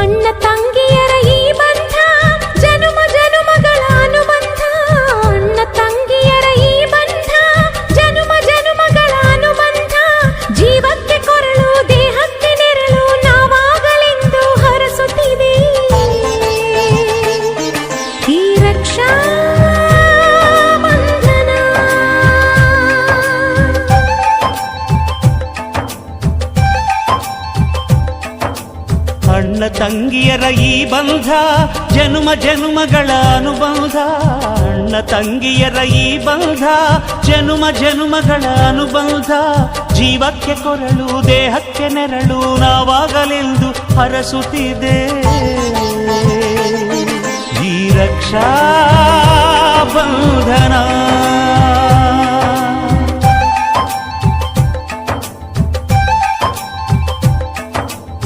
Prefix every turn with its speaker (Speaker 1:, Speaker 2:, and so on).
Speaker 1: ಅಣ್ಣ ತಂಗಿಯರ ಈ ಬಂಧ ಜನುಮ ಜನುಮಗಳ ಅನುಬಂಧ. ಅಣ್ಣ ತಂಗಿಯರ ಈ ಬಂಧ ಜನುಮ ಜನುಮಗಳ ಅನುಬಂಧ. ಜೀವಕ್ಕೆ ಕೊರಳು ದೇಹಕ್ಕೆ ನೆರಳು ನಾವಾಗಲೆಂದು ಹರಸುತ್ತಿದೆ ಈ ರಕ್ಷಾ ಬಂಧನ.
Speaker 2: ಅಣ್ಣ ತಂಗಿಯರ ಈ ಬಂಧ ಜನುಮ ಜನುಮಗಳ ಅನುಬಂಧ. ಅಣ್ಣ ತಂಗಿಯರ ಈ ಬಂಧ ಜನುಮ ಜನುಮಗಳ ಅನುಬಂಧ. ಜೀವಕ್ಕೆ ಕೊರಳು ದೇಹಕ್ಕೆ ನೆರಳು ನಾವಾಗಲೆಂದು ಹರಸುತ್ತಿದೆ ಈ ರಕ್ಷಾ ಬಂಧನ.